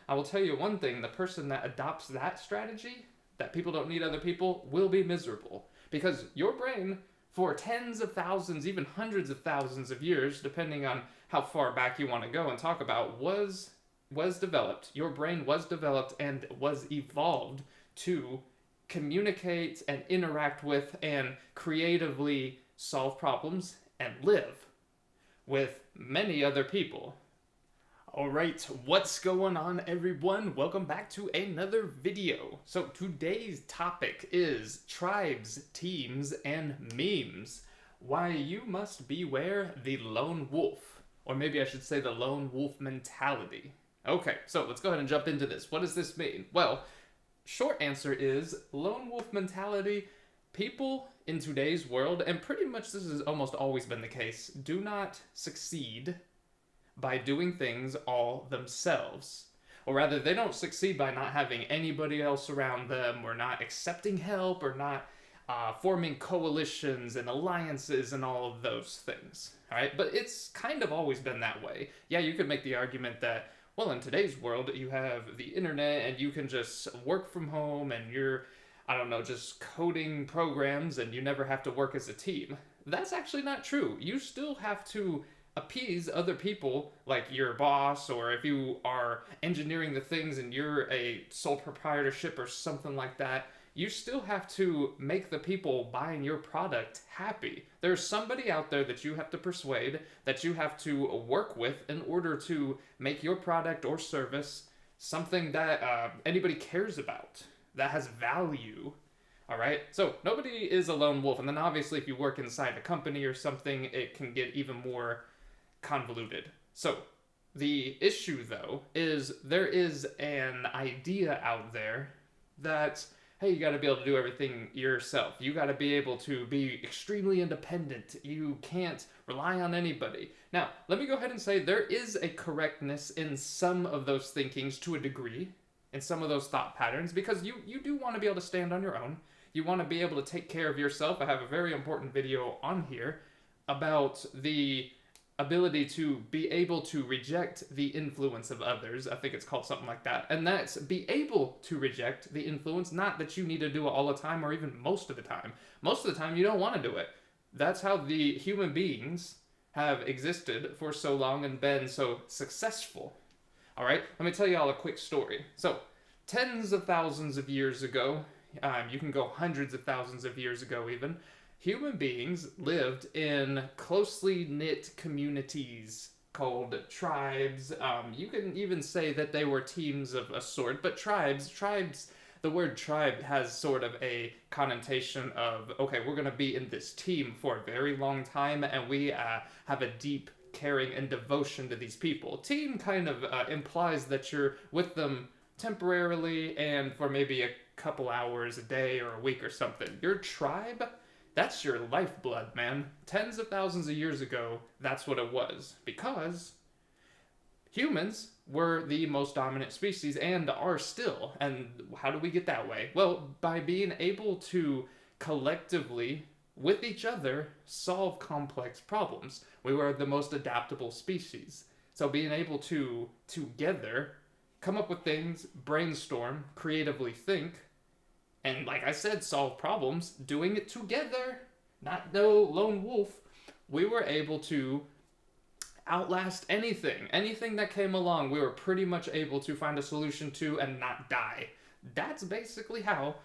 I will tell you one thing, the person that adopts that strategy, that people don't need other people, will be miserable. Because your brain, for tens of thousands, even hundreds of thousands of years, depending on how far back you want to go and talk about, was developed. Your brain was developed and was evolved to communicate and interact with and creatively solve problems and live with many other people. All right, what's going on, everyone? Welcome back to another video. So today's topic is tribes, teams, and memes. Why you must beware the lone wolf, or maybe I should say the lone wolf mentality. Okay, so let's go ahead and jump into this. What does this mean? Well, short answer is lone wolf mentality. People in today's world, and pretty much this has almost always been the case, do not succeed by doing things all themselves. Or rather, they don't succeed by not having anybody else around them, or not accepting help, or not forming coalitions and alliances and all of those things. All right, but it's kind of always been that way. Yeah, you could make the argument that, well, in today's world, you have the internet and you can just work from home and you're, I don't know, just coding programs and you never have to work as a team. That's actually not true. You still have to appease other people, like your boss, or if you are engineering the things and you're a sole proprietorship or something like that, you still have to make the people buying your product happy. There's somebody out there that you have to persuade, that you have to work with in order to make your product or service something that anybody cares about, that has value. All right, so nobody is a lone wolf. And then obviously if you work inside a company or something, it can get even more convoluted. So the issue, though, is there is an idea out there that, hey, you got to be able to do everything yourself. You got to be able to be extremely independent. You can't rely on anybody. Now, let me go ahead and say there is a correctness in some of those thinkings to a degree, in some of those thought patterns, because you do want to be able to stand on your own. You want to be able to take care of yourself. I have a very important video on here about the ability to be able to reject the influence of others. I think it's called something like that. And that's be able to reject the influence, not that you need to do it all the time or even most of the time. Most of the time you don't want to do it. That's how the human beings have existed for so long and been so successful. All right, let me tell you all a quick story. So, tens of thousands of years ago, you can go hundreds of thousands of years ago even, human beings lived in closely knit communities called tribes. You can even say that they were teams of a sort, but tribes, the word tribe has sort of a connotation of, okay, we're going to be in this team for a very long time, and we have a deep caring and devotion to these people. Team kind of implies that you're with them temporarily and for maybe a couple hours a day or a week or something. Your tribe, that's your lifeblood, man. Tens of thousands of years ago, that's what it was. Because humans were the most dominant species and are still. And how do we get that way? Well, by being able to collectively, with each other, solve complex problems. We were the most adaptable species. So being able to, together, come up with things, brainstorm, creatively think, and like I said, solve problems, doing it together, not no lone wolf, we were able to outlast anything that came along. We were pretty much able to find a solution to and not die. That's basically how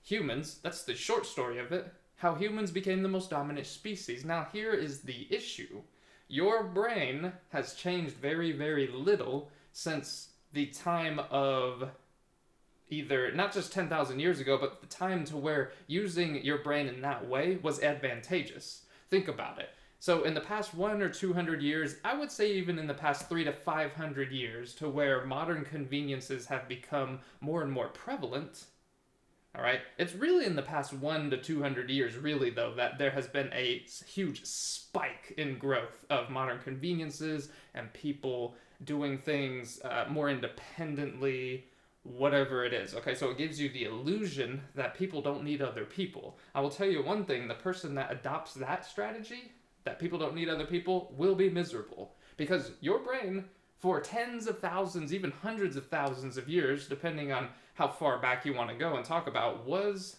humans, that's the short story of it, how humans became the most dominant species. Now here is the issue. Your brain has changed very, very little since the time of either, not just 10,000 years ago, but the time to where using your brain in that way was advantageous. Think about it. So in the past 100 or 200 years, I would say even in the past 300 to 500 years, to where modern conveniences have become more and more prevalent, all right, it's really in the past 100 to 200 years, really, though, that there has been a huge spike in growth of modern conveniences and people doing things more independently, whatever it is. Okay, so it gives you the illusion that people don't need other people. I will tell you one thing, the person that adopts that strategy, that people don't need other people, will be miserable. Because your brain, for tens of thousands, even hundreds of thousands of years, depending on how far back you want to go and talk about, was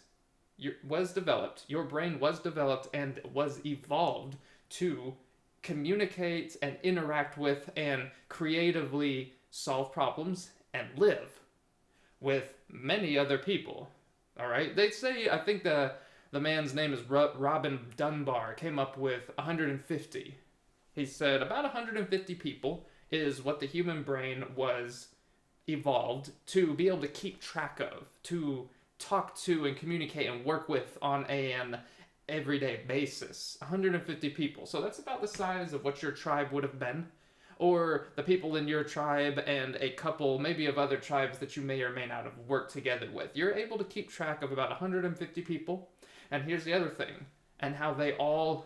developed. Your brain was developed and was evolved to communicate and interact with and creatively solve problems and live with many other people. All right? They say, I think the man's name is Robin Dunbar, came up with 150. He said about 150 people is what the human brain was evolved to be able to keep track of, to talk to and communicate and work with on an everyday basis. 150 people. So that's about the size of what your tribe would have been, or the people in your tribe and a couple maybe of other tribes that you may or may not have worked together with. You're able to keep track of about 150 people. And here's the other thing, and how they all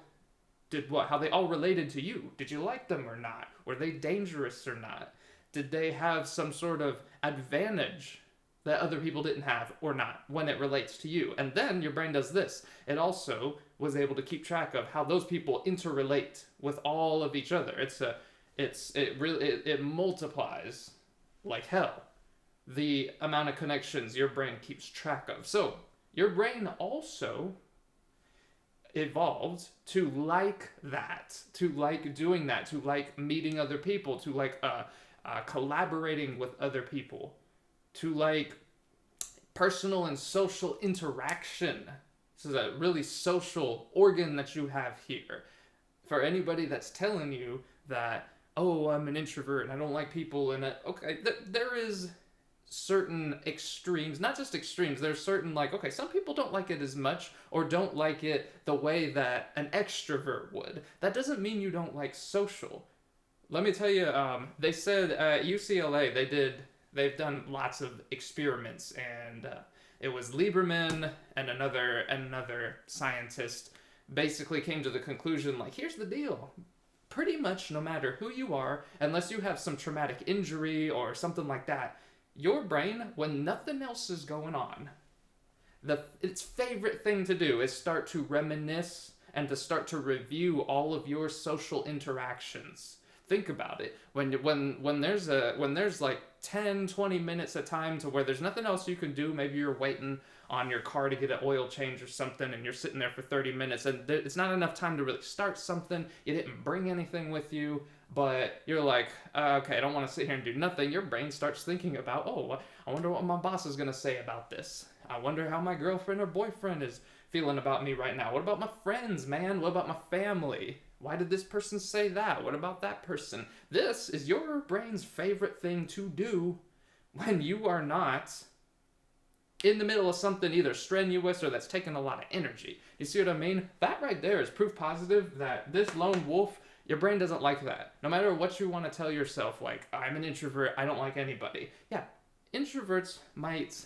did what? How they all related to you. Did you like them or not? Were they dangerous or not? Did they have some sort of advantage that other people didn't have or not when it relates to you? And then your brain does this. It also was able to keep track of how those people interrelate with all of each other. It multiplies like hell the amount of connections your brain keeps track of. So your brain also evolved to like that, to like doing that, to like meeting other people, to like collaborating with other people, to like personal and social interaction. This is a really social organ that you have here. For anybody that's telling you that, oh, I'm an introvert and I don't like people, and okay, there is certain extremes, not just extremes, there's certain, like, okay, some people don't like it as much or don't like it the way that an extrovert would. That doesn't mean you don't like social. Let me tell you, they said at UCLA they've done lots of experiments, and it was Lieberman and another scientist basically came to the conclusion, like, here's the deal. Pretty much no matter who you are, unless you have some traumatic injury or something like that, your brain, when nothing else is going on, its favorite thing to do is start to reminisce and to start to review all of your social interactions. Think about it. When there's like 10, 20 minutes at time to where there's nothing else you can do, maybe you're waiting on your car to get an oil change or something, and you're sitting there for 30 minutes, and it's not enough time to really start something. You didn't bring anything with you, but you're like, okay, I don't want to sit here and do nothing. Your brain starts thinking about, oh, I wonder what my boss is going to say about this. I wonder how my girlfriend or boyfriend is feeling about me right now. What about my friends, man? What about my family? Why did this person say that? What about that person? This is your brain's favorite thing to do when you are not in the middle of something either strenuous or that's taking a lot of energy. You see what I mean? That right there is proof positive that this lone wolf, your brain doesn't like that. No matter what you want to tell yourself, like, I'm an introvert, I don't like anybody. Yeah, introverts might,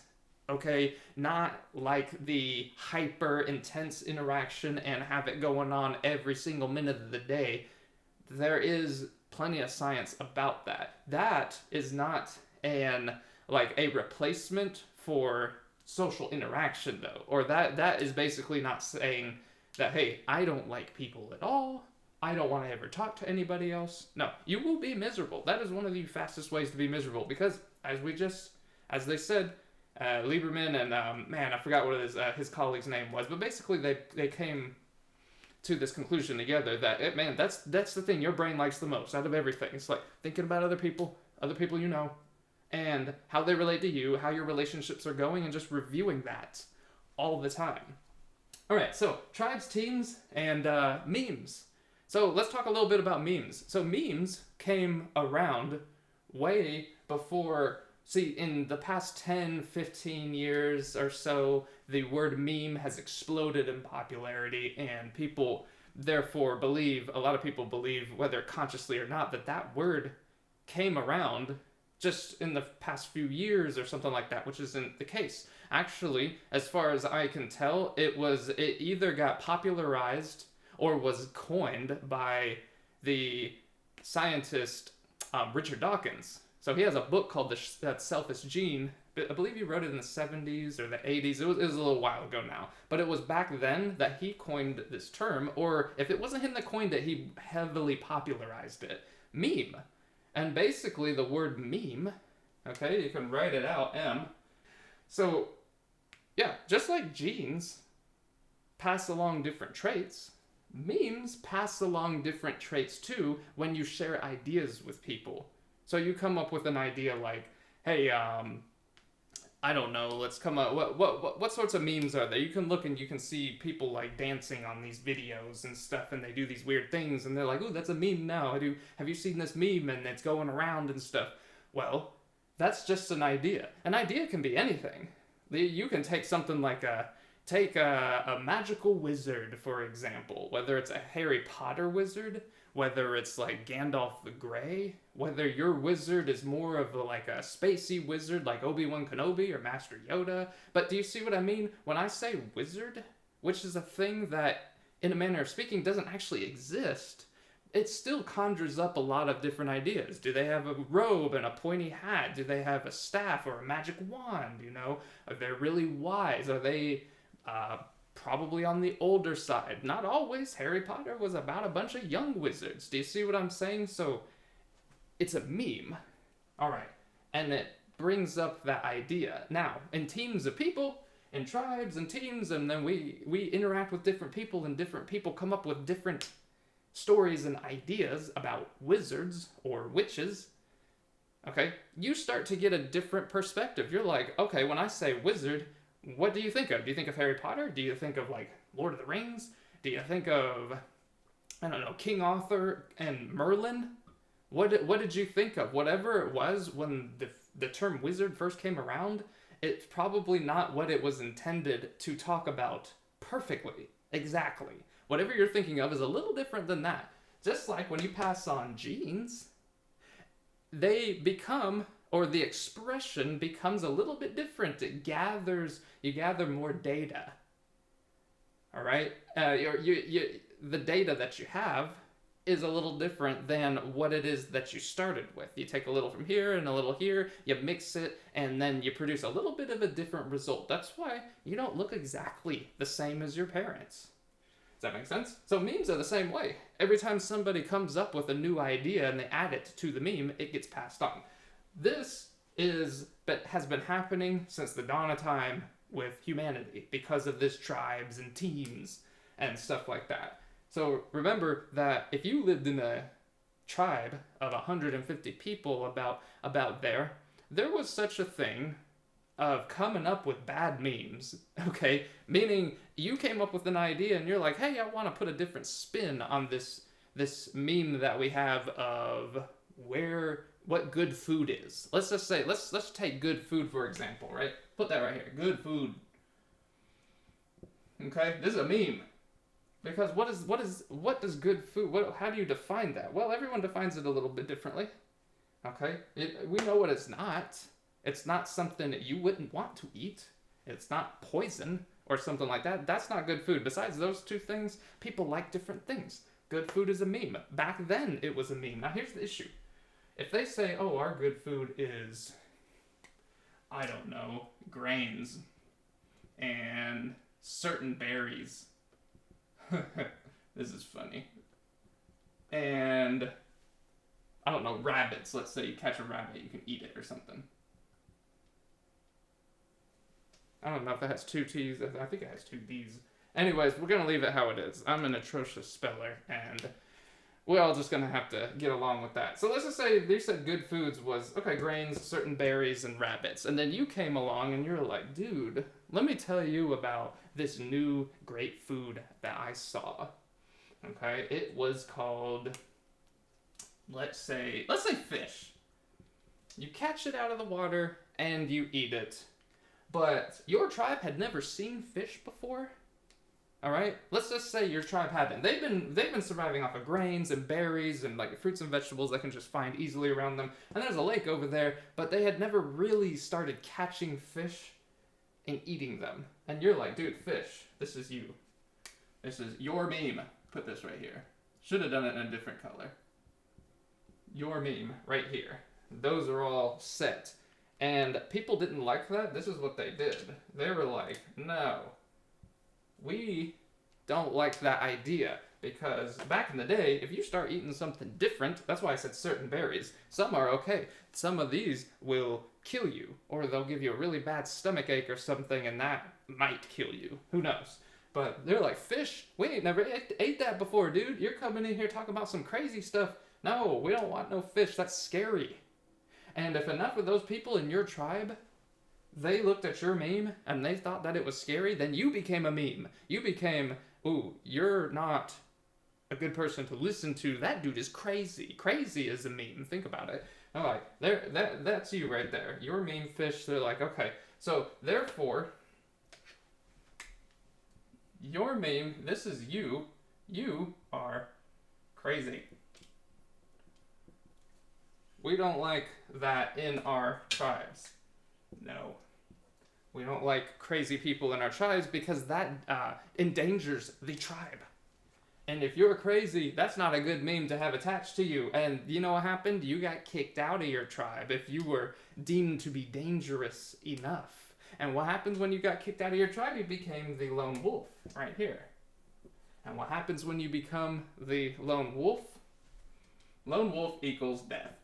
okay, not like the hyper intense interaction and have it going on every single minute of the day. There is plenty of science about that. That is not a replacement for social interaction, though. Or that is basically not saying that, hey, I don't like people at all. I don't want to ever talk to anybody else. No, you will be miserable. That is one of the fastest ways to be miserable, because as they said, Lieberman and, I forgot what his colleague's name was, but basically they came to this conclusion together that, that's the thing your brain likes the most out of everything. It's like thinking about other people you know, and how they relate to you, how your relationships are going, and just reviewing that all the time. All right, so tribes, teams, and memes. So let's talk a little bit about memes. So memes came around way before. See, in the past 10, 15 years or so, the word meme has exploded in popularity, and people therefore a lot of people believe, whether consciously or not, that word came around just in the past few years or something like that, which isn't the case. Actually, as far as I can tell, it either got popularized or was coined by the scientist Richard Dawkins. So he has a book called That Selfish Gene. I believe he wrote it in the 70s or the 80s. It was a little while ago now. But it was back then that he coined this term, or if it wasn't him that coined it, he heavily popularized it. Meme. And basically the word meme, okay, you can write it out, M. So, yeah, just like genes pass along different traits, memes pass along different traits too when you share ideas with people. So you come up with an idea like, hey, I don't know, let's come up, what sorts of memes are there? You can look and you can see people like dancing on these videos and stuff, and they do these weird things, and they're like, ooh, that's a meme now. Have you seen this meme? And it's going around and stuff. Well, that's just an idea. An idea can be anything. You can take something like a magical wizard, for example, whether it's a Harry Potter wizard, whether it's like Gandalf the Grey, whether your wizard is more of like a spacey wizard like Obi-Wan Kenobi or Master Yoda. But do you see what I mean? When I say wizard, which is a thing that, in a manner of speaking, doesn't actually exist, it still conjures up a lot of different ideas. Do they have a robe and a pointy hat? Do they have a staff or a magic wand? You know, are they really wise? Are they probably on the older side? Not always. Harry Potter was about a bunch of young wizards. Do you see what I'm saying? So it's a meme. All right. And it brings up that idea. Now, in teams of people, in tribes and teams, and then we interact with different people, and different people come up with different stories and ideas about wizards or witches. Okay? You start to get a different perspective. You're like, okay, when I say wizard, what do you think of? Do you think of Harry Potter? Do you think of, like, Lord of the Rings? Do you think of, I don't know, King Arthur and Merlin? What did you think of? Whatever it was when the term wizard first came around, it's probably not what it was intended to talk about perfectly. Exactly. Whatever you're thinking of is a little different than that. Just like when you pass on genes, they become, or the expression becomes a little bit different. You gather more data. All right? The data that you have is a little different than what it is that you started with. You take a little from here and a little here, you mix it, and then you produce a little bit of a different result. That's why you don't look exactly the same as your parents. Does that make sense? So memes are the same way. Every time somebody comes up with a new idea and they add it to the meme, it gets passed on. This has been happening since the dawn of time with humanity because of this tribes and teams and stuff like that. So remember that if you lived in a tribe of 150 people about there was such a thing of coming up with bad memes, okay? Meaning you came up with an idea and you're like, hey, I want to put a different spin on this meme that we have of what good food is. Let's just say, let's take good food for example, right? Put that right here, good food. Okay, this is a meme. Because what does good food, how do you define that? Well, everyone defines it a little bit differently. Okay? We know what it's not. It's not something that you wouldn't want to eat. It's not poison or something like that. That's not good food. Besides those two things, people like different things. Good food is a meme. Back then, it was a meme. Now, here's the issue. If they say, oh, our good food is, I don't know, grains and certain berries. This is funny. And, I don't know, rabbits. Let's say you catch a rabbit, you can eat it or something. I don't know if that has two T's. I think it has two B's. Anyways, we're going to leave it how it is. I'm an atrocious speller, and we're all just going to have to get along with that. So let's just say they said good foods was, okay, grains, certain berries, and rabbits. And then you came along and you're like, dude, let me tell you about this new great food that I saw. Okay, it was called, let's say fish. You catch it out of the water and you eat it. But your tribe had never seen fish before. All right, let's just say your tribe hadn't. They've been surviving off of grains and berries and like fruits and vegetables they can just find easily around them. And there's a lake over there, but they had never really started catching fish and eating them. And you're like, dude, fish, this is you. This is your meme. Put this right here. Should have done it in a different color. Your meme right here. Those are all set. And people didn't like that. This is what they did. They were like, no, we don't like that idea. Because back in the day, if you start eating something different, that's why I said certain berries. Some are okay. Some of these will kill you, or they'll give you a really bad stomach ache or something, and that might kill you. Who knows? But they're like, fish? We ain't never ate that before, dude. You're coming in here talking about some crazy stuff. No, we don't want no fish. That's scary. And if enough of those people in your tribe, they looked at your meme and they thought that it was scary, then you became a meme. You became, ooh, you're not a good person to listen to. That dude is crazy. Crazy is a meme. Think about it. All right, that's you right there. Your meme fish. They're like, okay, so therefore, your meme. This is you. You are crazy. We don't like that in our tribes. No. We don't like crazy people in our tribes because that endangers the tribe. And if you're crazy, that's not a good meme to have attached to you. And you know what happened? You got kicked out of your tribe if you were deemed to be dangerous enough. And what happens when you got kicked out of your tribe? You became the lone wolf right here. And what happens when you become the lone wolf? Lone wolf equals death.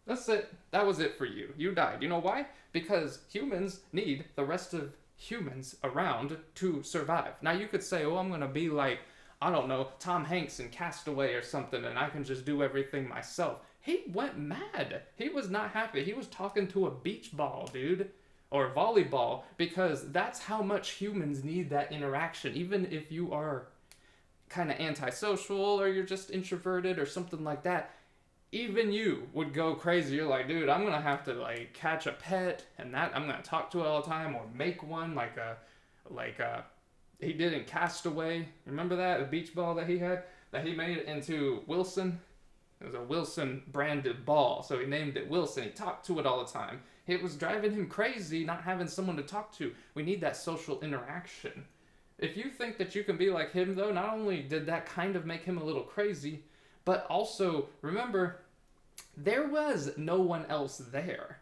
That's it. That was it for you. You died. You know why? Because humans need the rest of humans around to survive. Now you could say, oh, I'm going to be like, I don't know, Tom Hanks in Castaway or something, and I can just do everything myself. He went mad. He was not happy. He was talking to a beach ball, dude, or volleyball, because that's how much humans need that interaction. Even if you are kind of antisocial or you're just introverted or something like that, even you would go crazy. You're like, dude, I'm gonna have to like catch a pet, and that I'm gonna talk to it all the time, or make one like he did in Castaway. Remember that, the beach ball that he had, that he made it into Wilson. It was a Wilson branded ball, so he named it Wilson. He talked to it all the time. It was driving him crazy not having someone to talk to. We need that social interaction. If you think that you can be like him, though, not only did that kind of make him a little crazy, but also, remember, there was no one else there.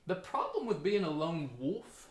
The problem with being a lone wolf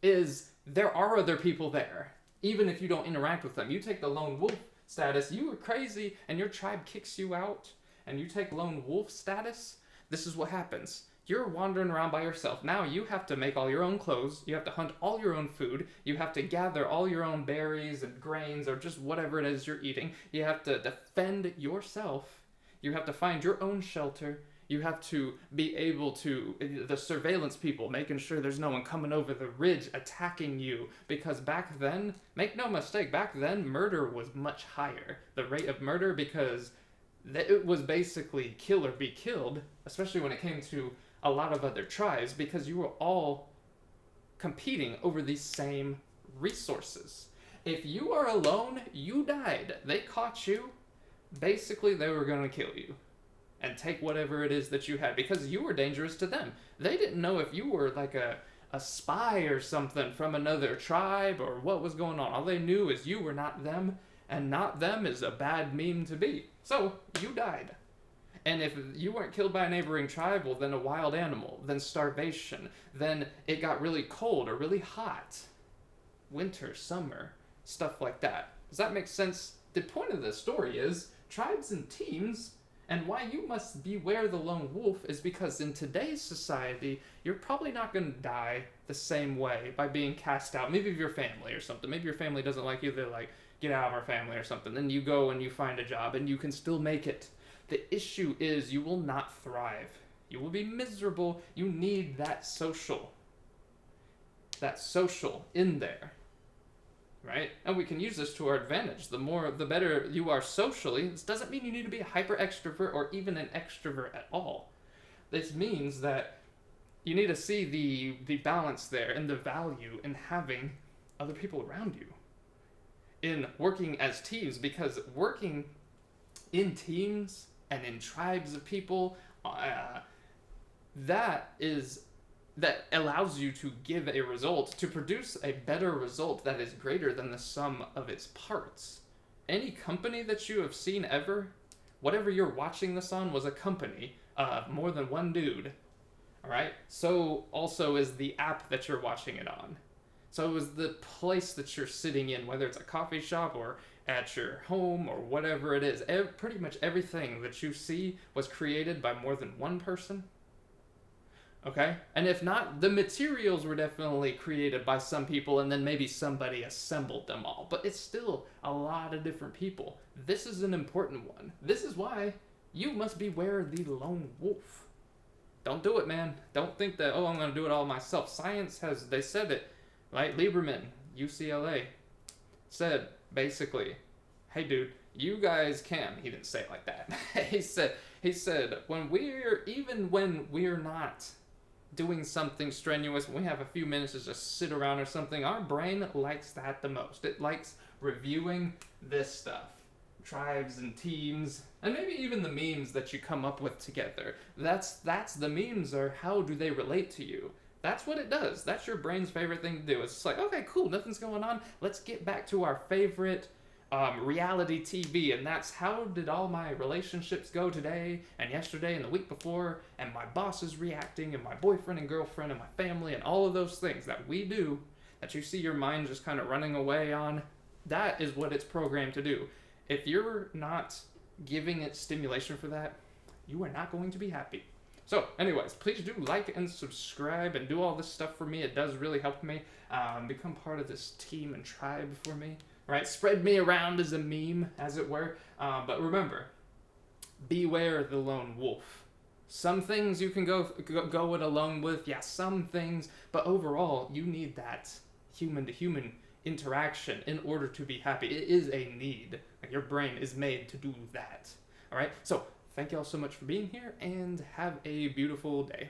is there are other people there, even if you don't interact with them. You take the lone wolf status, you are crazy, and your tribe kicks you out, and you take lone wolf status, this is what happens. You're wandering around by yourself. Now you have to make all your own clothes, you have to hunt all your own food, you have to gather all your own berries and grains or just whatever it is you're eating. You have to defend yourself. You have to find your own shelter. You have to be able to, the surveillance people, making sure there's no one coming over the ridge attacking you. Because back then, make no mistake, back then murder was much higher. The rate of murder, because it was basically kill or be killed, especially when it came to a lot of other tribes, because you were all competing over these same resources. If you are alone, you died. They caught you. Basically, they were going to kill you and take whatever it is that you had, because you were dangerous to them. They didn't know if you were like a spy or something from another tribe or what was going on. All they knew is you were not them, and not them is a bad meme to be. So, you died. And if you weren't killed by a neighboring tribe, well, then a wild animal, then starvation, then it got really cold or really hot. Winter, summer, stuff like that. Does that make sense? The point of this story is tribes and teams, and why you must beware the lone wolf is because in today's society, you're probably not going to die the same way by being cast out. Maybe of your family or something. Maybe your family doesn't like you. They're like, get out of our family or something. Then you go and you find a job and you can still make it. The issue is you will not thrive. You will be miserable. You need that social in there, right? And we can use this to our advantage. The better you are socially. This doesn't mean you need to be a hyper extrovert or even an extrovert at all. This means that you need to see the balance there and the value in having other people around you, in working as teams, because working in teams and in tribes of people, that allows you to give a result, to produce a better result that is greater than the sum of its parts. Any company that you have seen ever, whatever you're watching this on was a company of more than one dude. All right? So also is the app that you're watching it on. So it was the place that you're sitting in, whether it's a coffee shop or at your home or whatever it is. Pretty much everything that you see was created by more than one person. Okay? And if not, the materials were definitely created by some people and then maybe somebody assembled them all. But it's still a lot of different people. This is an important one. This is why you must beware the lone wolf. Don't do it, man. Don't think that, oh, I'm going to do it all myself. Science has, they said it, right? Lieberman, UCLA, said basically, hey, dude, you guys can. He didn't say it like that. he said, when we're not doing something strenuous, when we have a few minutes to just sit around or something, our brain likes that the most. It likes reviewing this stuff. Tribes and teams, and maybe even the memes that you come up with together. That's the memes are how do they relate to you? That's what it does. That's your brain's favorite thing to do. It's just like, okay, cool, nothing's going on. Let's get back to our favorite reality TV, and that's how did all my relationships go today and yesterday and the week before, and my boss is reacting, and my boyfriend and girlfriend and my family and all of those things that we do, that you see your mind just kind of running away on. That is what it's programmed to do. If you're not giving it stimulation for that, you are not going to be happy. So, anyways, please do like and subscribe and do all this stuff for me. It does really help me become part of this team and tribe for me, right? Spread me around as a meme, as it were. But remember, beware the lone wolf. Some things you can go it alone with, yeah, some things, but overall, you need that human-to-human interaction in order to be happy. It is a need. Like, your brain is made to do that. All right? So, thank you all so much for being here, and have a beautiful day.